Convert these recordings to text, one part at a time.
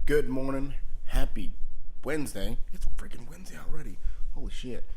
Good morning. Happy Wednesday. It's freaking Wednesday already. Holy shit.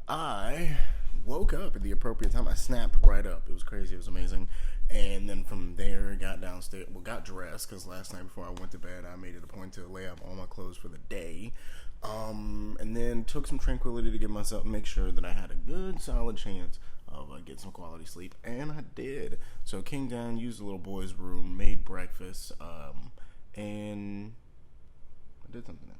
I woke up at the appropriate time. I snapped right up. It was crazy. It was amazing. And then from there, got downstairs. Well, got dressed because last night before I went to bed, I made it a point to lay out all my clothes for the day. And then took some tranquility to make sure that I had a good, solid chance of getting some quality sleep. And I did. So came down, used the little boy's room, made breakfast, and I did something else.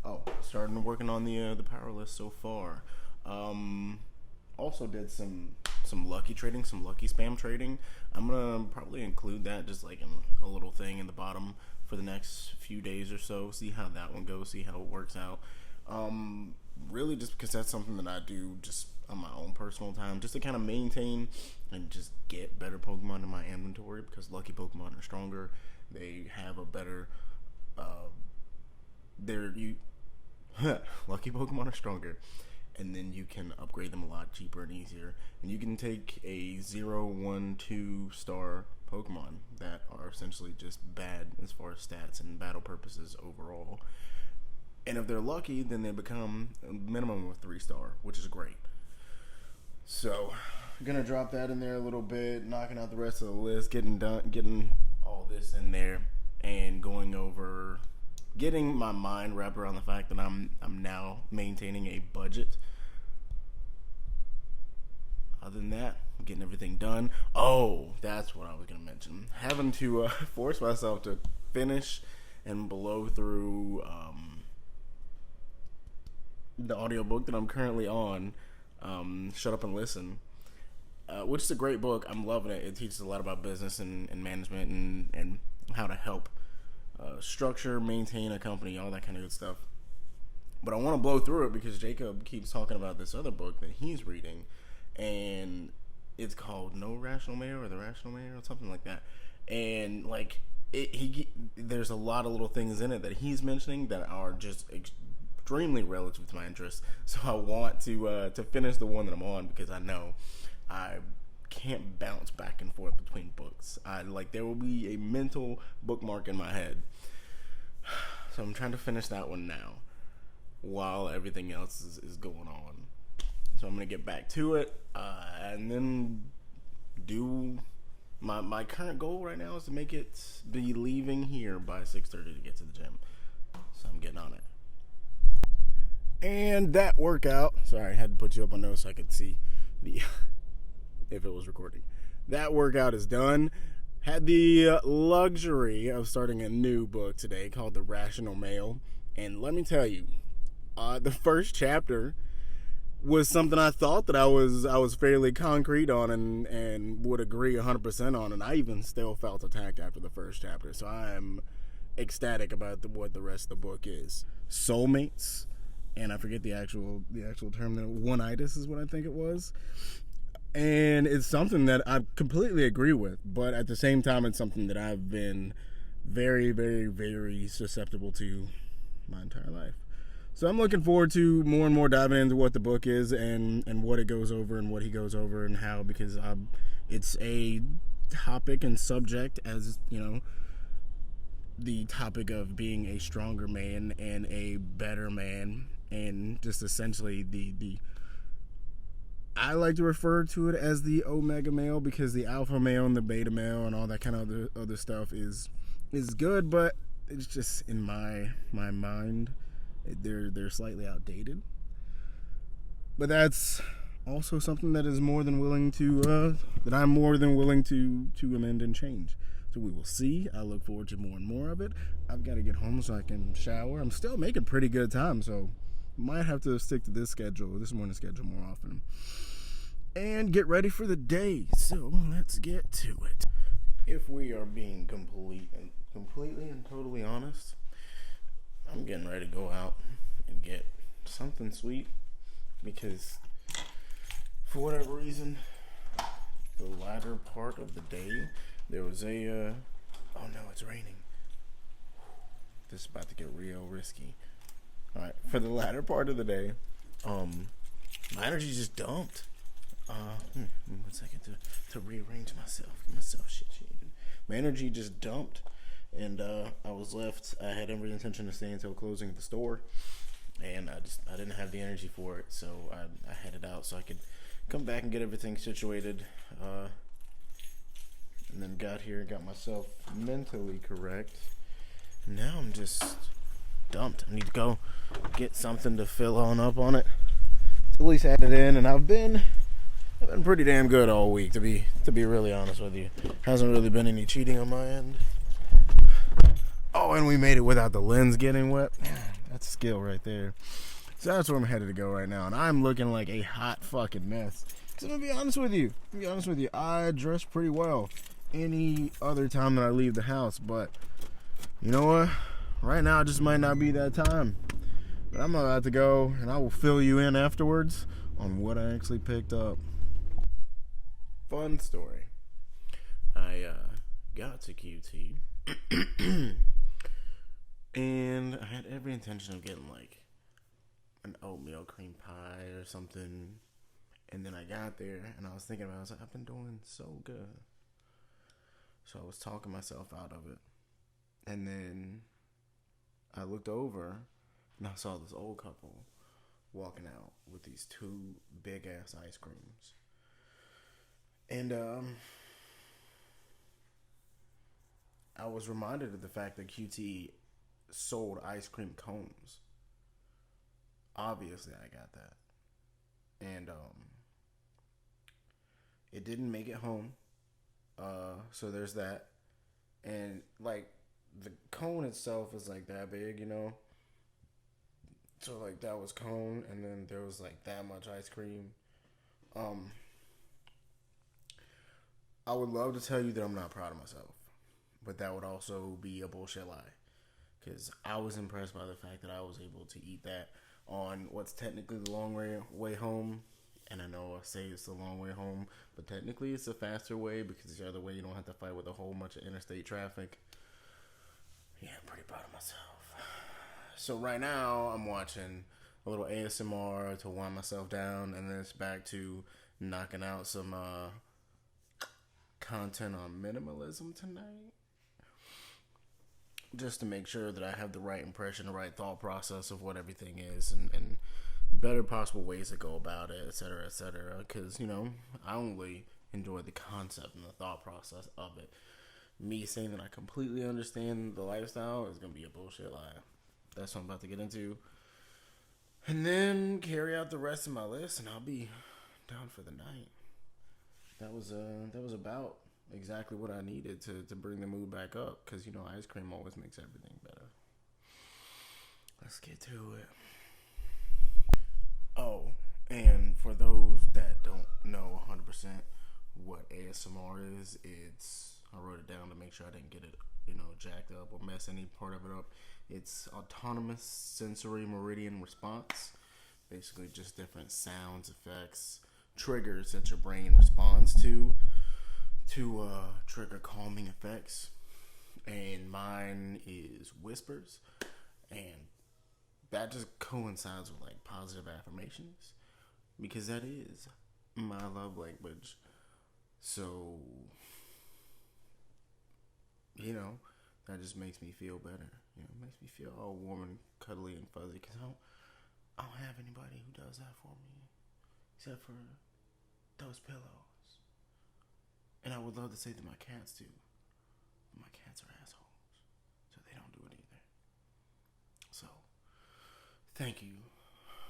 Oh, starting working on the power list so far. Also did some lucky trading, some lucky spam trading. I'm gonna probably include that just like in a little thing in the bottom for the next few days or so. See how that one goes. See how it works out. Really, just because that's something that I do just on my own personal time, just to kind of maintain and just get better Pokemon in my inventory. Because lucky Pokemon are stronger. They have a better. Lucky Pokemon are stronger, and then you can upgrade them a lot cheaper and easier. And you can take a 0, 1, 2 star Pokemon that are essentially just bad as far as stats and battle purposes overall. And if they're lucky, then they become a minimum of 3 star, which is great. So, I'm gonna drop that in there a little bit, knocking out the rest of the list, getting all this in there, and getting my mind wrapped around the fact that I'm now maintaining a budget. Other than that, I'm getting everything done. Oh, that's what I was going to mention. Having to force myself to finish and blow through the audiobook that I'm currently on, Shut Up and Listen, which is a great book. I'm loving it. It teaches a lot about business and management and how to help structure, maintain a company, all that kind of good stuff. But I want to blow through it because Jacob keeps talking about this other book that he's reading, and it's called No Rational Mayor or The Rational Mayor or something like that. And like there's a lot of little things in it that he's mentioning that are just extremely relative to my interests. So I want to finish the one that I'm on because I know I can't bounce back and forth between books. There will be a mental bookmark in my head. So I'm trying to finish that one now while everything else is going on. So I'm going to get back to it and then do my current goal right now is to be leaving here by 6:30 to get to the gym. So I'm getting on it. And that workout, sorry, I had to put you up on those so I could see if it was recording. That workout is done. Had the luxury of starting a new book today called The Rational Male. And let me tell you, the first chapter was something I thought that I was fairly concrete on and would agree 100% on. And I even still felt attacked after the first chapter. So I am ecstatic about what the rest of the book is. Soulmates. And I forget the actual term. One-itis is what I think it was. And it's something that I completely agree with, but at the same time, it's something that I've been very, very, very susceptible to my entire life. So I'm looking forward to more and more diving into what the book is and what it goes over and what he goes over and how, because it's a topic and subject, as you know, the topic of being a stronger man and a better man, and just essentially the I like to refer to it as the omega male, because the alpha male and the beta male and all that kind of other stuff is good, but it's just in my mind they're slightly outdated. But that's also something that is more than willing to that I'm more than willing to amend and change. So we will see. I look forward to more and more of it. I've got to get home so I can shower. I'm still making pretty good time, so might have to stick to this morning schedule more often. And get ready for the day. So let's get to it. If we are being completely and totally honest, I'm getting ready to go out and get something sweet because for whatever reason, the latter part of the day, there was oh no, it's raining. This is about to get real risky. Alright, for the latter part of the day, my energy just dumped. 1 second to rearrange myself, get myself shit. My energy just dumped, and I was left. I had every intention to stay until closing of the store, and I didn't have the energy for it, so I headed out so I could come back and get everything situated. And then got here, got myself mentally correct. Now I'm just dumped. I need to go get something to fill on up on it. At least add it in, and I've been pretty damn good all week, to be really honest with you. Hasn't really been any cheating on my end. Oh, and we made it without the lens getting wet. That's a skill right there. So that's where I'm headed to go right now, and I'm looking like a hot fucking mess. Cause I'm gonna be honest with you. I dress pretty well any other time that I leave the house, but you know what? Right now, it just might not be that time. But I'm about to go, and I will fill you in afterwards on what I actually picked up. Fun story. I got to QT, and I had every intention of getting like an oatmeal cream pie or something. And then I got there, and I was thinking about it. I was like, I've been doing so good. So I was talking myself out of it. And then I looked over, and I saw this old couple walking out with these two big-ass ice creams. And I was reminded of the fact that QT sold ice cream cones. Obviously, I got that. And it didn't make it home. So there's that. And like the cone itself is like that big, you know. So like that was cone, and then there was like that much ice cream. I would love to tell you that I'm not proud of myself, but that would also be a bullshit lie. Because I was impressed by the fact that I was able to eat that on what's technically the long way home. And I know I say it's the long way home, but technically it's a faster way because the other way you don't have to fight with a whole bunch of interstate traffic. Yeah, I'm pretty proud of myself. So right now I'm watching a little ASMR to wind myself down, and then it's back to knocking out some content on minimalism tonight. Just to make sure that I have the right impression, the right thought process of what everything is, and better possible ways to go about it, etc., etc. Because, you know, I only enjoy the concept and the thought process of it. Me saying that I completely understand the lifestyle is going to be a bullshit lie. That's what I'm about to get into. And then carry out the rest of my list, and I'll be down for the night. That was about exactly what I needed to bring the mood back up. Because, you know, ice cream always makes everything better. Let's get to it. Oh, and for those that don't know 100% what ASMR is, I wrote it down to make sure I didn't get it, you know, jacked up or mess any part of it up. It's autonomous sensory meridian response. Basically just different sounds, effects, triggers that your brain responds to trigger calming effects. And mine is whispers, and that just coincides with like positive affirmations, because that is my love language. So, you know, that just makes me feel better. You know, it makes me feel all warm and cuddly and fuzzy, because I don't have anybody who does that for me, except for those pillows. And I would love to say that my cats do, but my cats are assholes, so they don't do it either. So, thank you,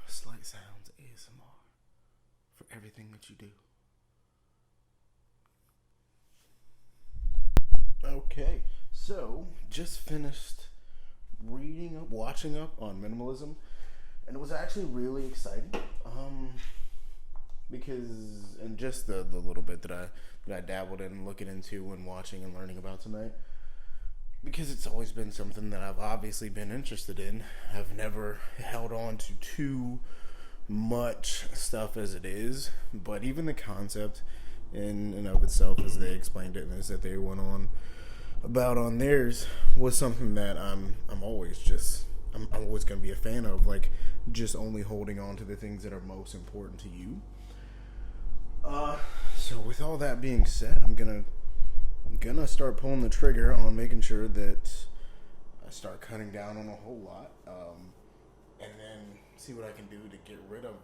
Slight Sounds ASMR, for everything that you do. Okay, so just finished watching up on minimalism, and it was actually really exciting. Because, and just the little bit that I dabbled in looking into and watching and learning about tonight, because it's always been something that I've obviously been interested in. I've never held on to too much stuff as it is, but even the concept in and of itself, as they explained it and as that they went on about on theirs, was something that I'm always going to be a fan of, like just only holding on to the things that are most important to you. So with all that being said, I'm gonna I'm gonna start pulling the trigger on making sure that I start cutting down on a whole lot, and then see what I can do to get rid of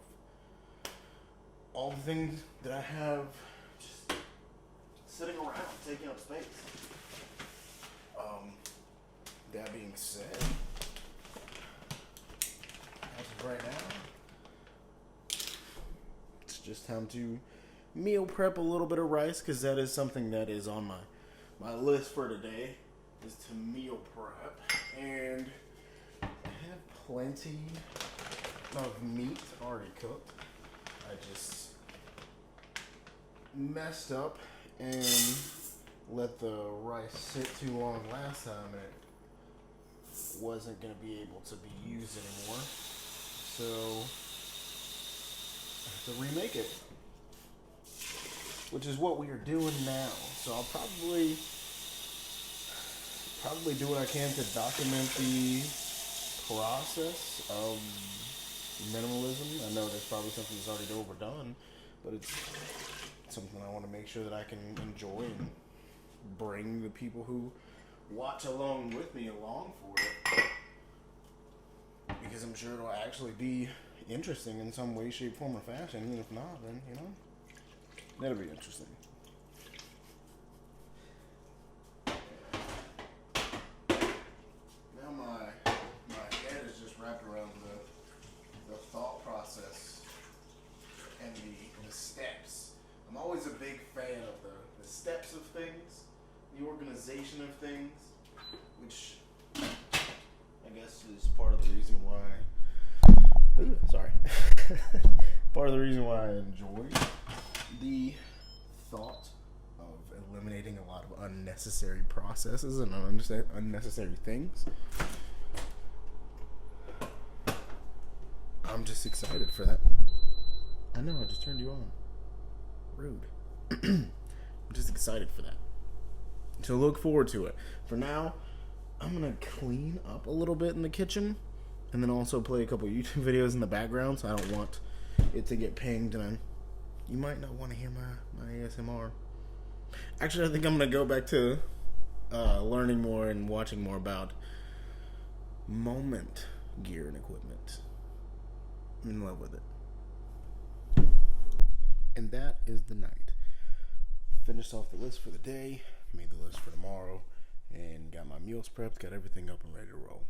all the things that I have just sitting around, taking up space. That being said, as of right now, it's just time to meal prep a little bit of rice, because that is something that is on my list for today, is to meal prep. And I have plenty of meat already cooked. I just messed up and let the rice sit too long last time, and it wasn't going to be able to be used anymore. So I have to remake it, which is what we are doing now. So I'll probably do what I can to document the process of minimalism. I know there's probably something that's already overdone, but it's something I want to make sure that I can enjoy and bring the people who watch along with me along for it, because I'm sure it'll actually be interesting in some way, shape, form, or fashion. And if not, then that'll be interesting. Now my head is just wrapped around the thought process and the steps. I'm always a big fan of the steps of things, the organization of things, which I guess is part of the reason why. Sorry. Part of the reason why I enjoy the thought of eliminating a lot of unnecessary processes and unnecessary things. I'm just excited for that. I know, I just turned you on. Rude. I'm just excited for that. So look forward to it. For now, I'm going to clean up a little bit in the kitchen, and then also play a couple YouTube videos in the background, so I don't want it to get pinged, and you might not want to hear my ASMR. Actually, I think I'm going to go back to learning more and watching more about moment gear and equipment. I'm in love with it. And that is the night. Finished off the list for the day, made the list for tomorrow, and got my meals prepped, got everything up and ready to roll.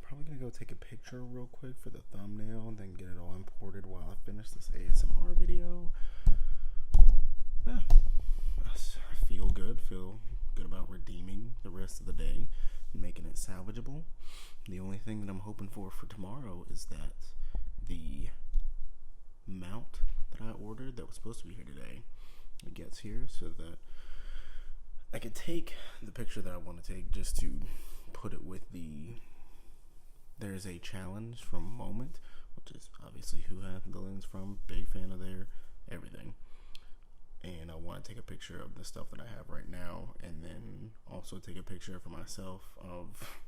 Probably going to go take a picture real quick for the thumbnail and then get it all imported while I finish this ASMR video. Yeah, I feel good about redeeming the rest of the day and making it salvageable. The only thing that I'm hoping for tomorrow is that the mount that I ordered that was supposed to be here today, it gets here, so that I could take the picture that I want to take, just to put it with there's a challenge from Moment, which is obviously who I have the lens from, big fan of their everything. And I want to take a picture of the stuff that I have right now, and then also take a picture for myself of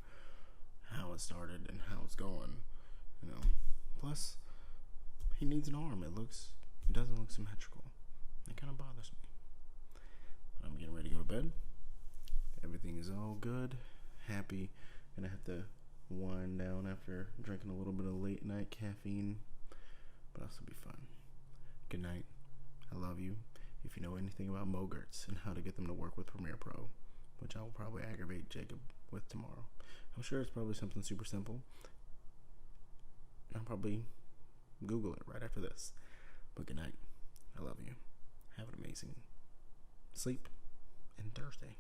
how it started and how it's going. Plus he needs an arm. It doesn't look symmetrical. It kind of bothers me. But I'm getting ready to go to bed. Everything is all good, happy. Gonna have to wind down after drinking a little bit of late night caffeine, but this will be fun. Good night. I love you. If you know anything about Mogerts and how to get them to work with Premiere Pro, which I will probably aggravate Jacob with tomorrow, I'm sure it's probably something super simple. I'll probably Google it right after this. But good night. I love you. Have an amazing sleep and Thursday.